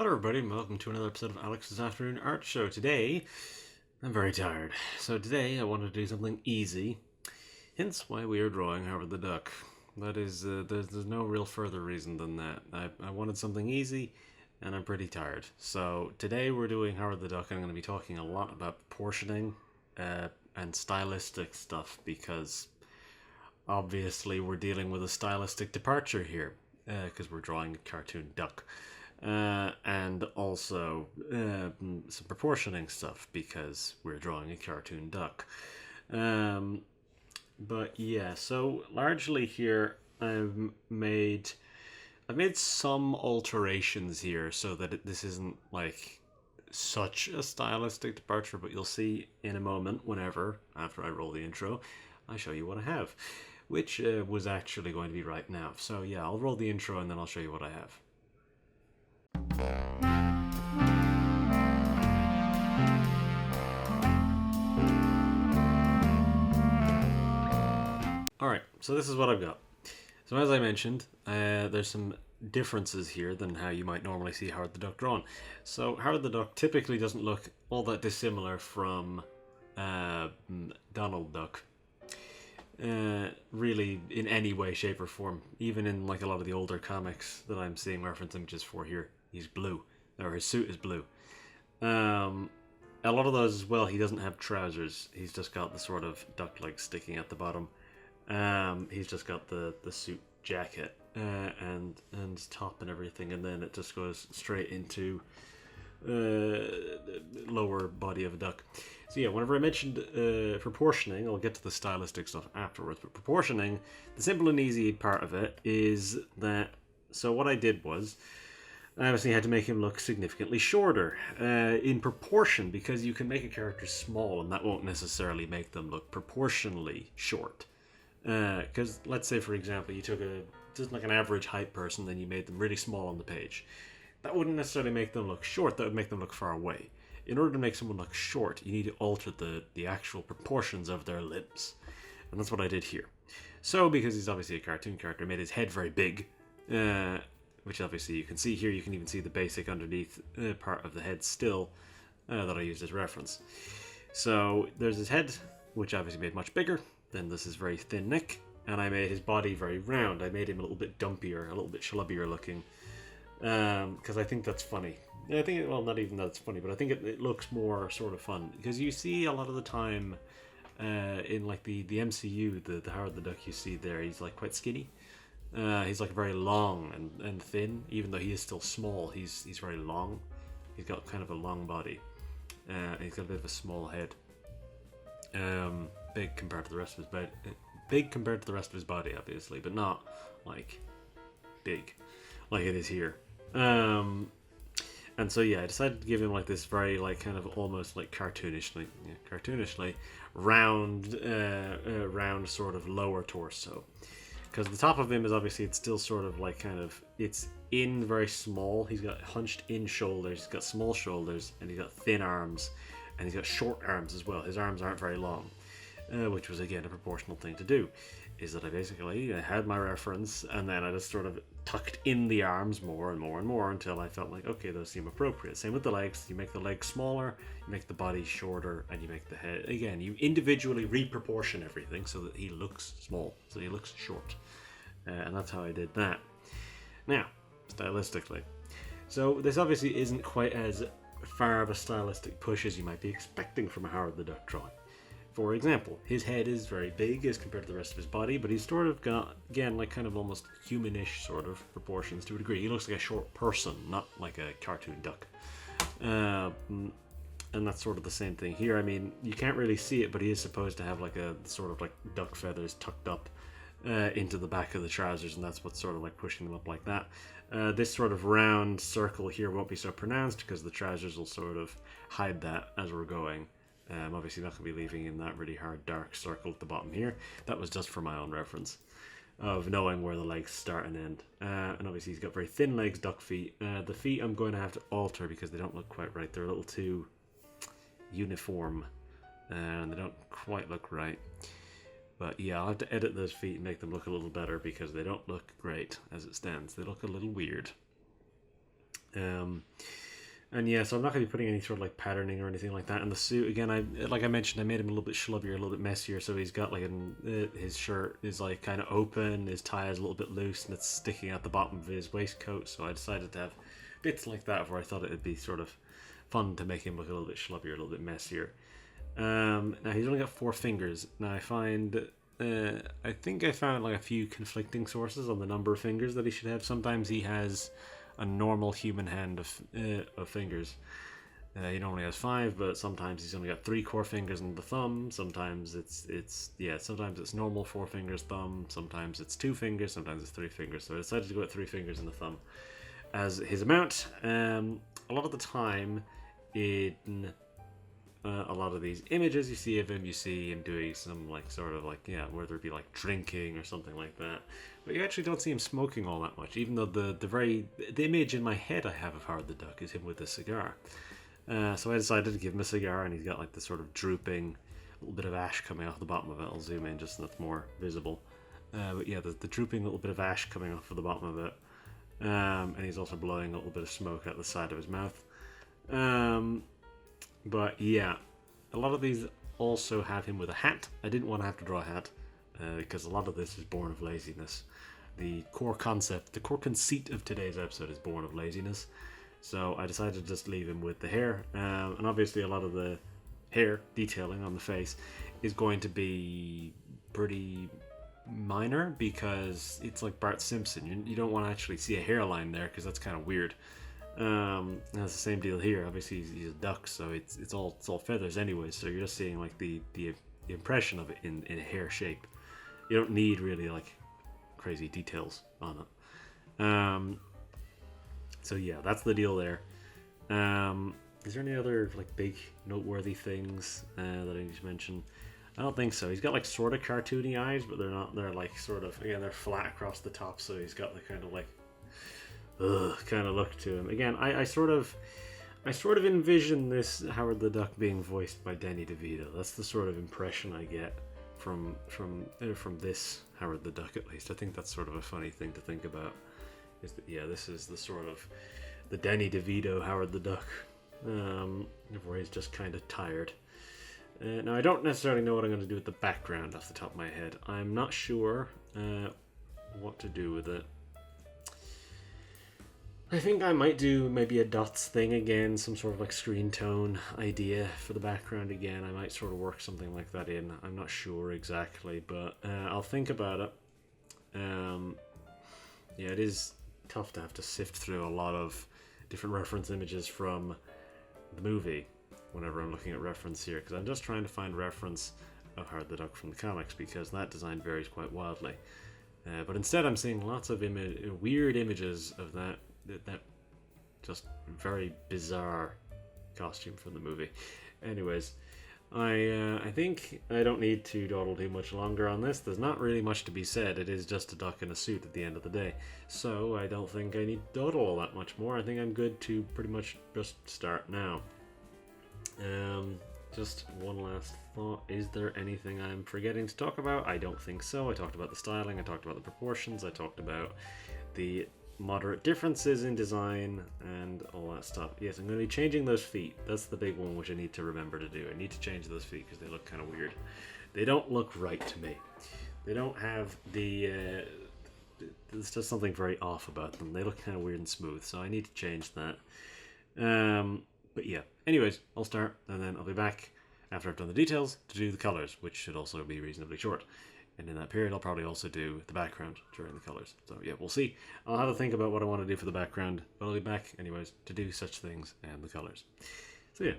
Hello everybody and welcome to another episode of Alex's Afternoon Art Show. Today, I'm very tired. So today I wanted to do something easy, hence why we are drawing Howard the Duck. That is, there's no real further reason than that. I wanted something easy and I'm pretty tired. So today we're doing Howard the Duck and I'm going to be talking a lot about proportioning and stylistic stuff because obviously we're dealing with a stylistic departure here because we're drawing a cartoon duck. And also some proportioning stuff because we're drawing a cartoon duck. But yeah, so largely here I've made some alterations here so that this isn't like such a stylistic departure, but you'll see in a moment whenever, after I roll the intro, I show you what I have, which was actually going to be right now. So yeah, I'll roll the intro and then I'll show you what I have. Alright, so this is what I've got. So as I mentioned, there's some differences here than how you might normally see Howard the Duck drawn. So Howard the Duck typically doesn't look all that dissimilar from Donald Duck. Really in any way, shape or form. Even in like a lot of the older comics that I'm seeing reference images for here, he's blue. Or his suit is blue. A lot of those as well, he doesn't have trousers. He's just got the sort of duck legs sticking at the bottom. He's just got the suit jacket and top and everything, and then it just goes straight into lower body of a duck. So yeah, whenever I mentioned proportioning, I'll get to the stylistic stuff afterwards, but proportioning, the simple and easy part of it is that, so what I did was, I obviously had to make him look significantly shorter in proportion, because you can make a character small and that won't necessarily make them look proportionally short. Because let's say, for example, you took just like an average height person, then you made them really small on the page. That wouldn't necessarily make them look short, that would make them look far away. In order to make someone look short, you need to alter the actual proportions of their limbs. And that's what I did here. So, because he's obviously a cartoon character, I made his head very big, which obviously you can see here. You can even see the basic underneath part of the head still that I used as reference. So there's his head, which obviously made much bigger. Then this is very thin neck, and I made his body very round. I made him a little bit dumpier, a little bit schlubbier looking, because I think that's funny. I think, well, not even that it's funny, but I think it looks more sort of fun, because you see a lot of the time in like the MCU, the Howard the Duck you see there, he's like quite skinny. He's like very long and thin, even though he is still small. He's very long. He's got kind of a long body. He's got a bit of a small head. Big compared to the rest of his body. Big compared to the rest of his body, obviously, but not like big like it is here. And so yeah, I decided to give him like this very like kind of almost like cartoonishly round, round sort of lower torso. Because the top of him is obviously, it's still sort of like kind of, it's in very small. He's got hunched in shoulders, he's got small shoulders, and he's got thin arms, and he's got short arms as well. His arms aren't very long, which was again a proportional thing to do. Is that I basically had my reference, and then I just sort of tucked in the arms more and more and more until I felt like, okay, those seem appropriate. Same with the legs. You make the legs smaller, you make the body shorter, and you make the head, again, you individually reproportion everything so that he looks small, so he looks short. And that's how I did that. Now, stylistically. So this obviously isn't quite as far of a stylistic push as you might be expecting from a Howard the Duck drawing. For example, his head is very big as compared to the rest of his body, but he's sort of got, again, like kind of almost humanish sort of proportions to a degree. He looks like a short person, not like a cartoon duck. And that's sort of the same thing here. I mean, you can't really see it, but he is supposed to have like a sort of like duck feathers tucked up into the back of the trousers, and that's what's sort of like pushing them up like that. This sort of round circle here won't be so pronounced because the trousers will sort of hide that as we're going. I'm obviously not going to be leaving in that really hard dark circle at the bottom here. That was just for my own reference of knowing where the legs start and end. And obviously he's got very thin legs, duck feet. The feet I'm going to have to alter because they don't look quite right. They're a little too uniform and they don't quite look right. But yeah, I'll have to edit those feet and make them look a little better because they don't look great as it stands. They look a little weird. Um, and yeah, so I'm not going to be putting any sort of like patterning or anything like that in the suit. Again, like I mentioned, I made him a little bit schlubbier, a little bit messier. So he's got like his shirt is like kind of open, his tie is a little bit loose, and it's sticking out the bottom of his waistcoat. So I decided to have bits like that, where I thought it would be sort of fun to make him look a little bit schlubbier, a little bit messier. Now he's only got 4 fingers. Now I think I found like a few conflicting sources on the number of fingers that he should have. Sometimes he has a normal human hand of fingers. He normally has 5, but sometimes he's only got 3 core fingers and the thumb. Sometimes sometimes it's normal 4 fingers thumb. Sometimes it's 2 fingers. Sometimes it's 3 fingers. So I decided to go with 3 fingers and the thumb as his amount. A lot of the time in a lot of these images you see of him, you see him doing some like sort of like, yeah, whether it be like drinking or something like that, but you actually don't see him smoking all that much, even though the image in my head I have of Howard the Duck is him with a cigar. So I decided to give him a cigar, and he's got like the sort of drooping little bit of ash coming off the bottom of it. I'll zoom in just so that's more visible. But yeah, the drooping little bit of ash coming off of the bottom of it. And he's also blowing a little bit of smoke out the side of his mouth. But yeah, a lot of these also have him with a hat. I didn't want to have to draw a hat because a lot of this is born of laziness. The core concept, the core conceit of today's episode is born of laziness. So I decided to just leave him with the hair. And obviously a lot of the hair detailing on the face is going to be pretty minor because it's like Bart Simpson. You don't want to actually see a hairline there because that's kind of weird. That's the same deal here. Obviously he's a duck, so it's all feathers anyway, so you're just seeing like the impression of it in a hair shape. You don't need really like crazy details on it. So yeah, that's the deal there. Is there any other like big noteworthy things that I need to mention? I don't think so. He's got like sort of cartoony eyes, but they're not. They're like sort of, again, they're flat across the top, so he's got the kind of like kind of look to him. Again, I sort of envision this Howard the Duck being voiced by Danny DeVito. That's the sort of impression I get from this Howard the Duck, at least. I think that's sort of a funny thing to think about. Is that, yeah, this is the sort of the Danny DeVito Howard the Duck, where he's just kind of tired. Now I don't necessarily know what I'm going to do with the background off the top of my head. I'm not sure what to do with it. I think I might do maybe a dots thing again, some sort of like screen tone idea for the background again. I might sort of work something like that in. I'm not sure exactly, but I'll think about it. Yeah, it is tough to have to sift through a lot of different reference images from the movie whenever I'm looking at reference here, because I'm just trying to find reference of Howard the Duck from the comics, because that design varies quite wildly. But instead I'm seeing lots of weird images of that just very bizarre costume from the movie. Anyways, I think I don't need to dawdle too much longer on this. There's not really much to be said. It is just a duck in a suit at the end of the day. So I don't think I need to dawdle all that much more. I think I'm good to pretty much just start now. Just one last thought. Is there anything I'm forgetting to talk about? I don't think so. I talked about the styling, I talked about the proportions, I talked about the moderate differences in design and all that stuff. Yes, I'm going to be changing those feet. That's the big one which I need to remember to do. I need to change those feet because they look kind of weird. They don't look right to me. They don't have the... there's just something very off about them. They look kind of weird and smooth, so I need to change that. But yeah, anyways, I'll start and then I'll be back after I've done the details to do the colors, which should also be reasonably short. And in that period, I'll probably also do the background during the colors. So yeah, we'll see. I'll have to think about what I want to do for the background, but I'll be back anyways to do such things and the colors. So yeah.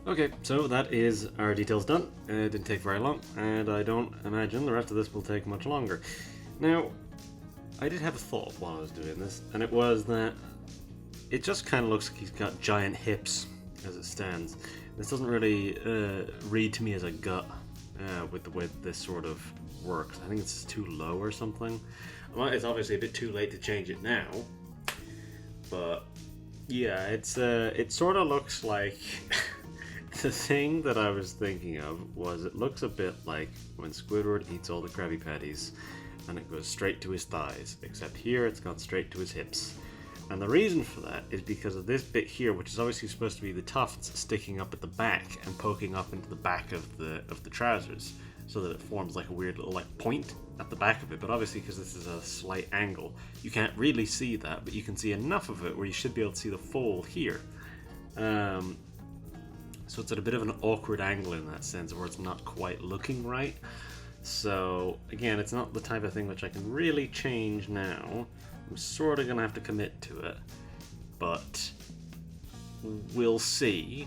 Okay, so that is our details done. It didn't take very long, and I don't imagine the rest of this will take much longer. Now, I did have a thought while I was doing this, and it was that it just kind of looks like he's got giant hips as it stands. This doesn't really read to me as a gut with the way this sort of works. I think it's too low or something. Well, it's obviously a bit too late to change it now, but yeah, it sort of looks like the thing that I was thinking of was it looks a bit like when Squidward eats all the Krabby Patties and it goes straight to his thighs, except here it's gone straight to his hips. And the reason for that is because of this bit here, which is obviously supposed to be the tufts sticking up at the back and poking up into the back of the trousers, so that it forms like a weird little like point at the back of it. But obviously, because this is a slight angle, you can't really see that, but you can see enough of it where you should be able to see the fold here. So it's at a bit of an awkward angle in that sense, where it's not quite looking right. So again, it's not the type of thing which I can really change now. I'm sort of going to have to commit to it, but we'll see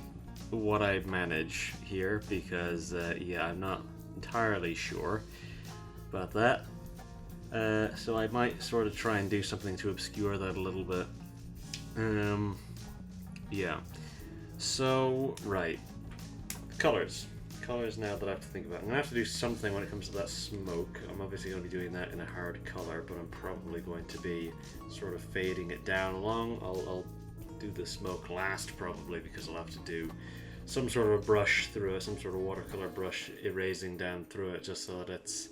what I manage here, because yeah, I'm not entirely sure about that. So I might sort of try and do something to obscure that a little bit. Yeah. So, right. Colors. Colors now that I have to think about. I'm going to have to do something when it comes to that smoke. I'm obviously going to be doing that in a hard color, but I'm probably going to be sort of fading it down along. I'll do the smoke last probably, because I'll have to do some sort of a brush through it, some sort of watercolor brush erasing down through it, just so that it's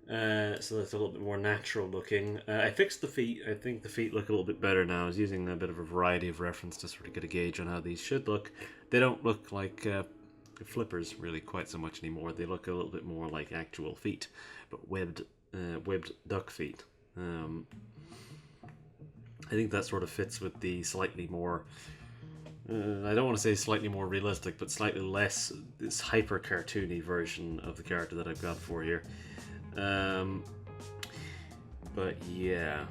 a little bit more natural looking. I fixed the feet. I think the feet look a little bit better now. I was using a bit of a variety of reference to sort of get a gauge on how these should look. They don't look like flippers really quite so much anymore. They look a little bit more like actual feet, but webbed duck feet. I think that sort of fits with the slightly more I don't want to say slightly more realistic, but slightly less this hyper cartoony version of the character that I've got for here. But yeah.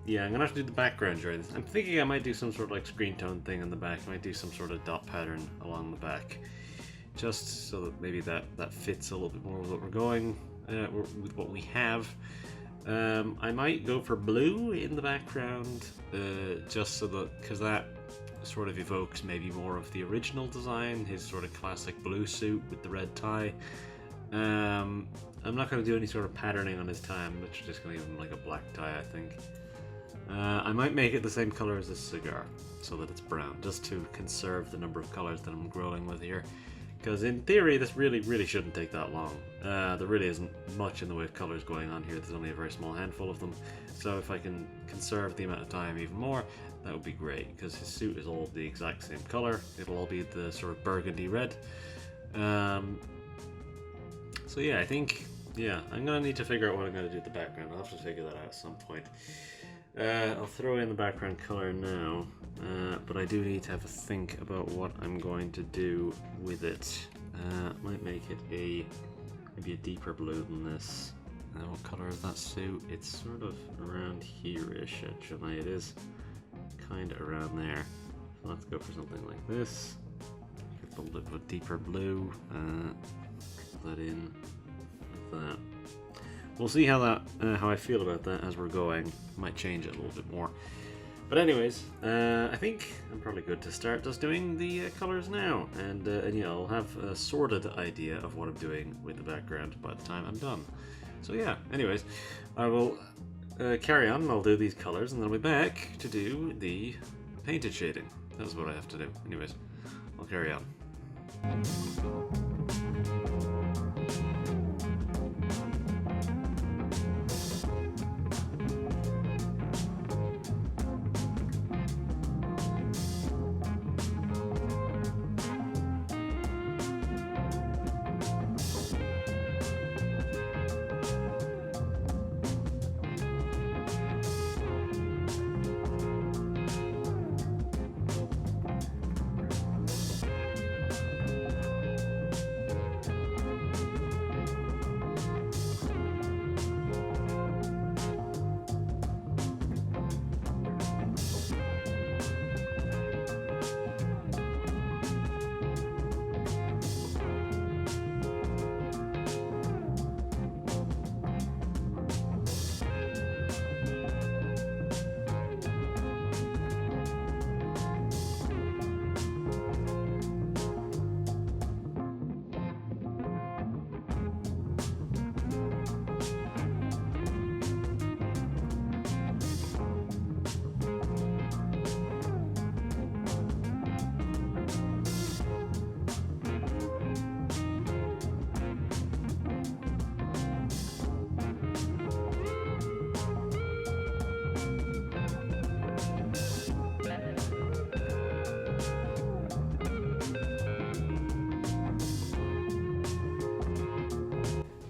Yeah, I'm gonna have to do the background during this. I'm thinking I might do some sort of like screen tone thing in the back. I might do some sort of dot pattern along the back, just so that maybe that fits a little bit more with what we're going, with what we have. I might go for blue in the background, just so that, because that sort of evokes maybe more of the original design, his sort of classic blue suit with the red tie. I'm not going to do any sort of patterning on his tie. I'm just going to give him like a black tie, I think. I might make it the same color as this cigar, so that it's brown, just to conserve the number of colors that I'm rolling with here. Because in theory, this really shouldn't take that long. There really isn't much in the way of colors going on here. There's only a very small handful of them. So if I can conserve the amount of time even more, that would be great, because his suit is all the exact same color. It'll all be the sort of burgundy red. So yeah, I think, yeah, I'm going to need to figure out what I'm going to do with the background. I'll have to figure that out at some point. I'll throw in the background color now, but I do need to have a think about what I'm going to do with it. Might make it maybe a deeper blue than this. What color is that suit? It's sort of around here-ish, actually. It is kind of around there. So let's go for something like this. Get a little bit of a deeper blue. Put that in like that. We'll see how I feel about that as we're going. Might change it a little bit more. But anyways, I think I'm probably good to start just doing the colors now. And yeah, I'll have a sorted idea of what I'm doing with the background by the time I'm done. So yeah, anyways, I will carry on and I'll do these colors, and then I'll be back to do the painted shading. That's what I have to do. Anyways, I'll carry on.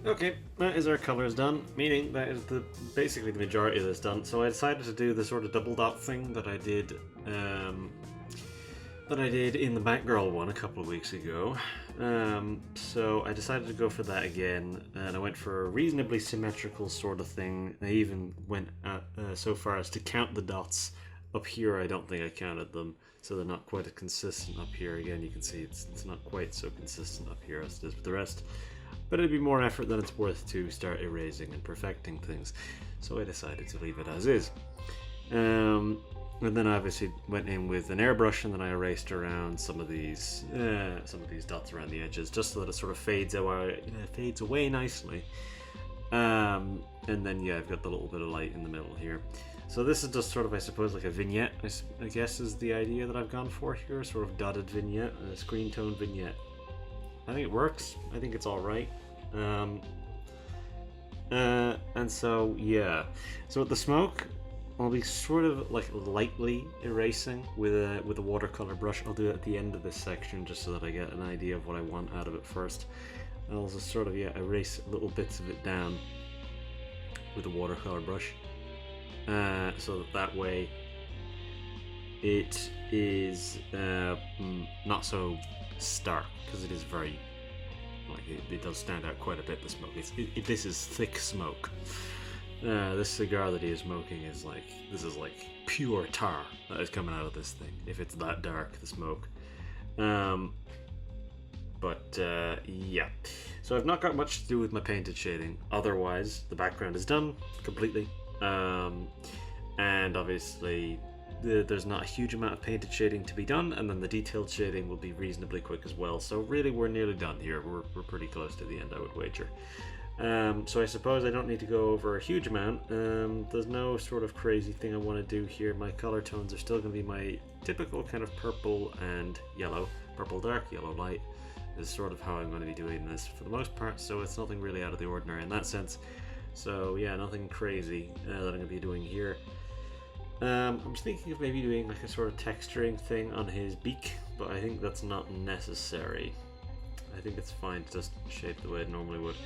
Okay, that is our colours done, meaning that is basically the majority of this done. So I decided to do the sort of double dot thing that I did in the Batgirl one a couple of weeks ago. So I decided to go for that again, and I went for a reasonably symmetrical sort of thing. I even went so far as to count the dots up here. I don't think I counted them, so they're not quite as consistent up here. Again, you can see it's not quite so consistent up here as it is with the rest. But it'd be more effort than it's worth to start erasing and perfecting things, so I decided to leave it as is. And then I obviously went in with an airbrush, and then I erased around some of these dots around the edges, just so that it sort of fades away nicely. And then yeah, I've got the little bit of light in the middle here. So this is just sort of, I suppose, like a vignette, I guess is the idea that I've gone for here, sort of dotted vignette, a screen tone vignette. I think it works. I think it's all right. And so yeah, so with the smoke, I'll be sort of like lightly erasing with a watercolor brush. I'll do it at the end of this section just so that I get an idea of what I want out of it first. And I'll just sort of erase little bits of it down with a watercolor brush, so that way it is not so stark, because it is very, like, it does stand out quite a bit, the smoke. This is thick smoke. This cigar that he is smoking is like, this is like pure tar that is coming out of this thing, if it's that dark, the smoke. Yeah, so I've not got much to do with my painted shading. Otherwise, the background is done completely, and obviously there's not a huge amount of painted shading to be done, and then the detailed shading will be reasonably quick as well. So really, we're nearly done here. We're pretty close to the end, I would wager. So I suppose I don't need to go over a huge amount. There's no sort of crazy thing I want to do here. My color tones are still going to be my typical kind of purple and yellow. Purple dark, yellow light is sort of how I'm going to be doing this for the most part, so it's nothing really out of the ordinary in that sense. So yeah, nothing crazy that I'm going to be doing here. I'm just thinking of maybe doing like a sort of texturing thing on his beak, but I think that's not necessary. I think it's fine to just shape the way it normally would.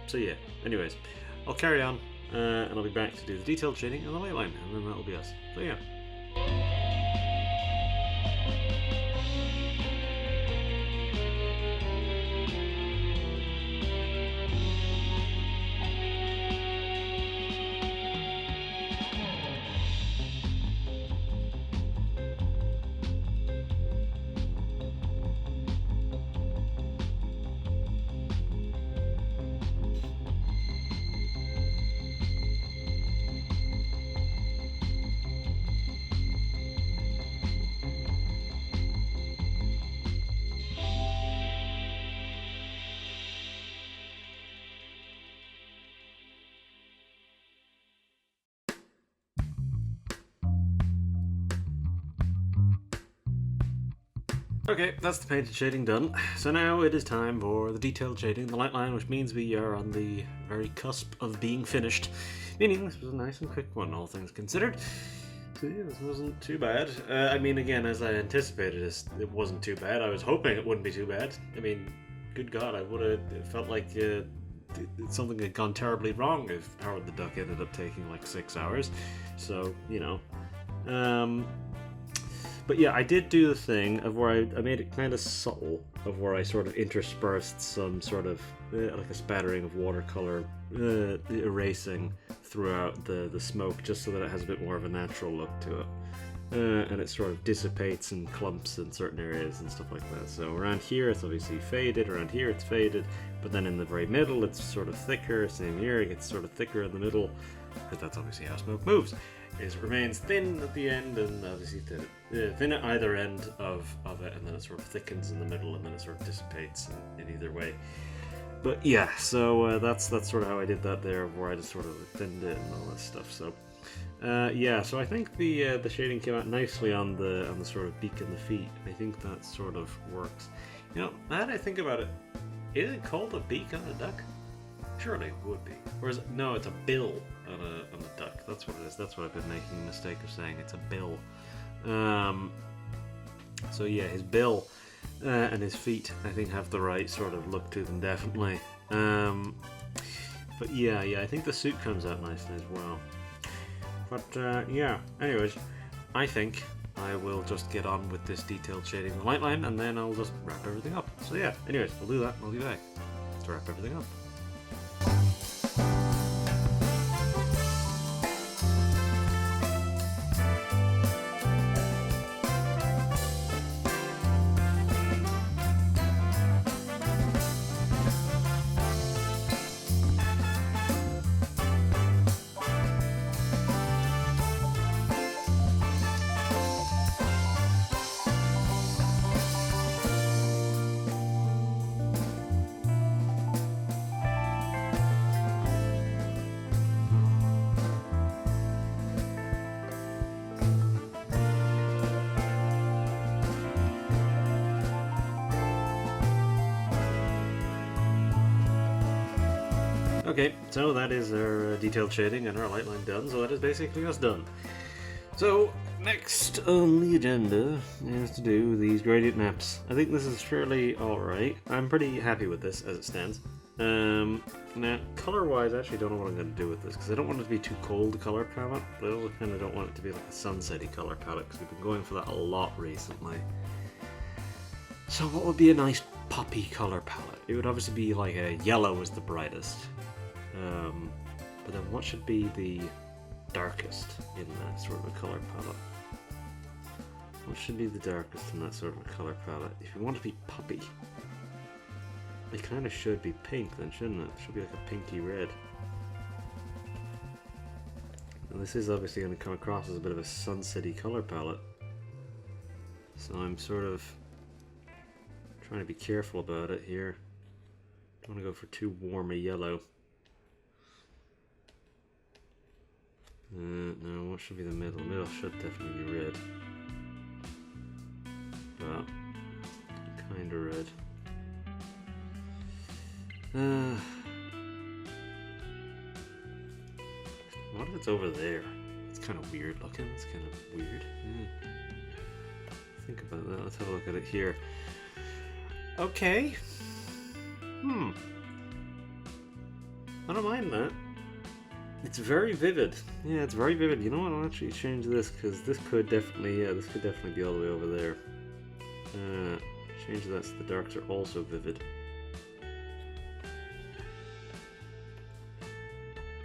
So yeah, anyways, I'll carry on, and I'll be back to do the detailed shading and the light line, and then that'll be us. So yeah. Okay, that's the painted shading done. So now it is time for the detailed shading, the light line, which means we are on the very cusp of being finished. Meaning this was a nice and quick one, all things considered. So yeah, this wasn't too bad. I mean, again, as I anticipated, it wasn't too bad. I was hoping it wouldn't be too bad. I mean, good God, I would have felt like something had gone terribly wrong if Howard the Duck ended up taking like 6 hours. So, you know. But yeah, I did do the thing of where I made it kind of subtle, of where I sort of interspersed some sort of like a spattering of watercolor erasing throughout the smoke, just so that it has a bit more of a natural look to it. And it sort of dissipates in clumps in certain areas and stuff like that. So around here it's obviously faded, around here it's faded, but then in the very middle it's sort of thicker. Same here, it gets sort of thicker in the middle, but that's obviously how smoke moves. It remains thin at the end, and obviously thin at either end of it, and then it sort of thickens in the middle, and then it sort of dissipates in either way. But yeah, so that's sort of how I did that there, where I just sort of thinned it and all that stuff. So yeah, so I think the shading came out nicely on the sort of beak and the feet. I think that sort of works. You know, now that I think about it, is it called a beak on a duck? Surely it would be. Or is it? No, it's a bill on a duck. That's what it is. That's what I've been making the mistake of saying. It's a bill. So yeah, his bill and his feet, I think, have the right sort of look to them, definitely. But yeah, I think the suit comes out nicely as well. But yeah, anyways, I think I will just get on with this detailed shading the light line, and then I'll just wrap everything up. So yeah, anyways, we'll do that and I'll be back to wrap everything up. Okay, so that is our detailed shading and our light line done, so that is basically us done. So, next on the agenda is to do these gradient maps. I think this is fairly alright. I'm pretty happy with this as it stands. Now, color-wise, I actually don't know what I'm going to do with this, because I don't want it to be too cold, the color palette, but I also kind of don't want it to be like a sunsetty color palette, because we've been going for that a lot recently. So what would be a nice poppy color palette? It would obviously be like a yellow is the brightest. But then what should be the darkest in that sort of a color palette? What should be the darkest in that sort of a color palette? If you want to be poppy, it kind of should be pink then, shouldn't it? It should be like a pinky red. And this is obviously going to come across as a bit of a sunsetty color palette. So I'm sort of trying to be careful about it here. Don't want to go for too warm a yellow. No, what should be the middle? The middle should definitely be red. Well, kind of red. What if it's over there? It's kind of weird looking. It's kind of weird. Think about that. Let's have a look at it here. Okay. I don't mind that. It's very vivid. Yeah, it's very vivid. You know what? I'll actually change this because this could definitely, this could definitely be all the way over there. Change that so the darks are also vivid.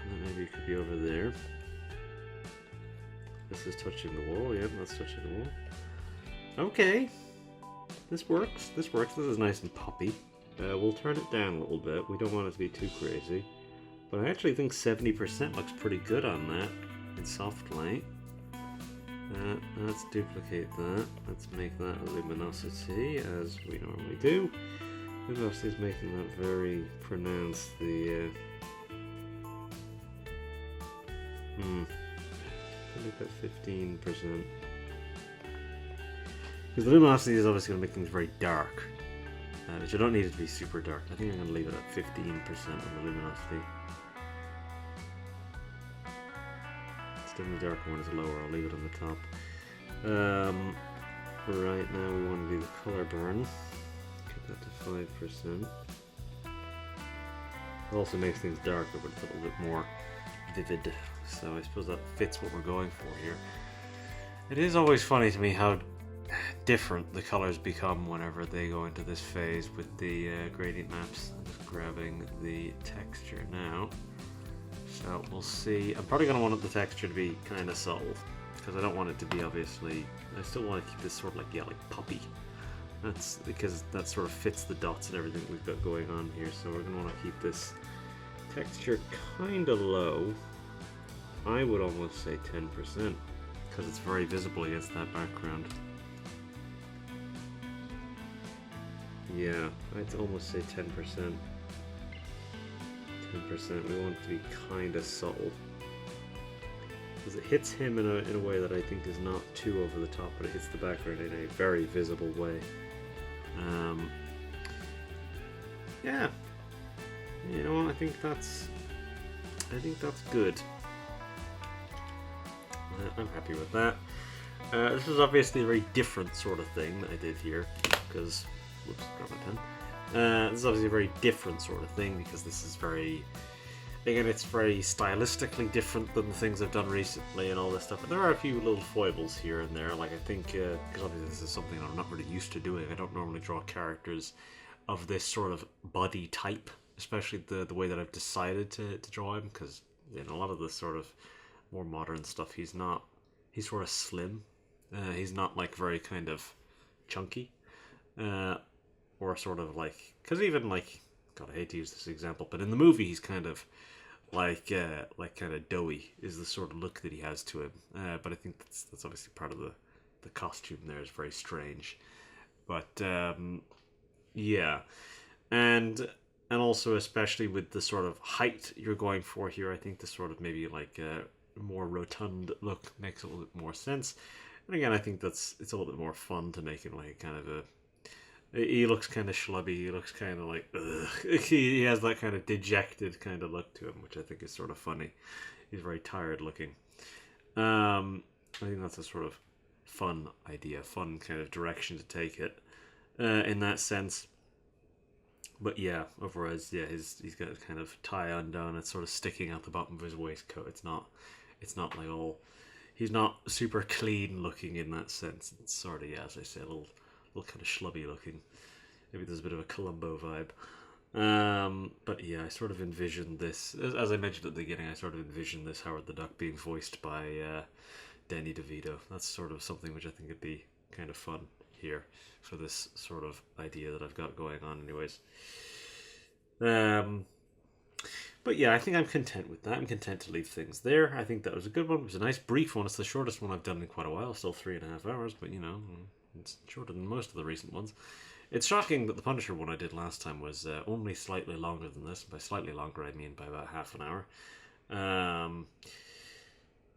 And then maybe it could be over there. This is touching the wall. Yep, that's touching the wall. Okay. This works. This works. This is nice and poppy. We'll turn it down a little bit. We don't want it to be too crazy. But I actually think 70% looks pretty good on that in soft light. Let's duplicate that. Let's make that a luminosity as we normally do. Luminosity is making that very pronounced. The make that 15%. Because the luminosity is obviously going to make things very dark. But you don't need it to be super dark. I think I'm going to leave it at 15% on the luminosity. The darker one is lower, I'll leave it on the top. Right now we want to do the color burn. Get that to 5%. It also makes things darker, but it's a little bit more vivid. So I suppose that fits what we're going for here. It is always funny to me how different the colors become whenever they go into this phase with the gradient maps. I'm just grabbing the texture now. So we'll see. I'm probably going to want the texture to be kind of subtle because I don't want it to be obviously. I still want to keep this sort of like, yeah, like poppy. That's because that sort of fits the dots and everything we've got going on here. So we're going to want to keep this texture kind of low. I would almost say 10% because it's very visible against that background. Yeah, I'd almost say 10%. 10%. We want it to be kind of subtle because it hits him in a way that I think is not too over the top, but it hits the background in a very visible way. Yeah, you know what? I think that's good. I'm happy with that. This is obviously a very different sort of thing that I did here because, whoops, grab my This is obviously a very different sort of thing because this is very, again, it's very stylistically different than the things I've done recently and all this stuff. But there are a few little foibles here and there. Like I think, because obviously this is something I'm not really used to doing. I don't normally draw characters of this sort of body type, especially the way that I've decided to draw him. Because in a lot of the sort of more modern stuff, he's sort of slim. He's not like very kind of chunky. Or sort of like, because even like, God, I hate to use this example, but in the movie he's kind of like kind of doughy is the sort of look that he has to him. But I think that's obviously part of the costume there is very strange. But yeah, and also especially with the sort of height you're going for here, I think the sort of maybe like more rotund look makes a little bit more sense. And again, I think it's a little bit more fun to make it like kind of a. He looks kind of schlubby. He looks kind of like ugh. He has that kind of dejected kind of look to him, which I think is sort of funny. He's very tired looking. I think that's a sort of fun idea, fun kind of direction to take it in that sense. But yeah, otherwise, yeah, he's got a kind of tie undone. It's sort of sticking out the bottom of his waistcoat. It's not like all. He's not super clean looking in that sense. It's sort of, yeah, as I say, a little kind of schlubby looking. Maybe there's a bit of a Columbo vibe. But yeah, I sort of envisioned this, as I mentioned at the beginning, I sort of envisioned this Howard the Duck being voiced by Danny DeVito. That's sort of something which I think would be kind of fun here for this sort of idea that I've got going on anyways. But yeah, I think I'm content with that. I'm content to leave things there. I think that was a good one. It was a nice brief one. It's the shortest one I've done in quite a while. Still 3.5 hours, but you know, it's shorter than most of the recent ones. It's shocking that the Punisher one I did last time was only slightly longer than this. By slightly longer, I mean by about half an hour.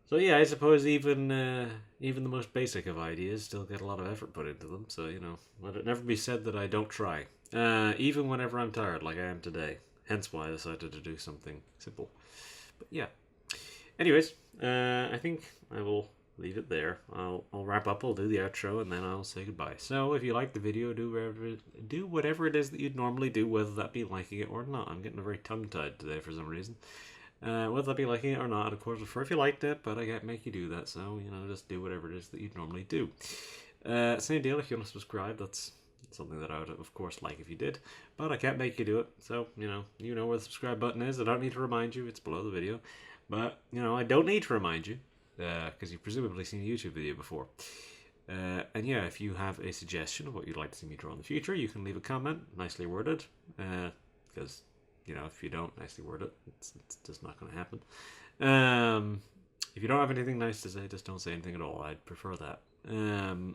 So yeah, I suppose even the most basic of ideas still get a lot of effort put into them. So you know, let it never be said that I don't try, even whenever I'm tired, like I am today. Hence why I decided to do something simple. But yeah. Anyways, I think I will leave it there. I'll wrap up. I'll do the outro and then I'll say goodbye. So if you like the video, do whatever it is that you'd normally do, whether that be liking it or not. I'm getting very tongue-tied today for some reason. Whether that be liking it or not, of course, I prefer if you liked it, but I can't make you do that. So you know, just do whatever it is that you'd normally do. Same deal. If you want to subscribe, that's something that I would of course like if you did, but I can't make you do it. So you know where the subscribe button is. I don't need to remind you. It's below the video. But you know, I don't need to remind you because you've presumably seen a YouTube video before. And yeah, if you have a suggestion of what you'd like to see me draw in the future, you can leave a comment, nicely worded, because you know, if you don't nicely word it, it's just not going to happen. If you don't have anything nice to say, just don't say anything at all. I'd prefer that. And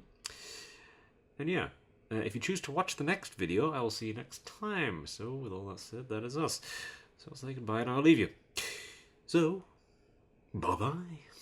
yeah, if you choose to watch the next video, I will see you next time. So with all that said, that is us. So I'll say goodbye and I'll leave you. So, bye-bye.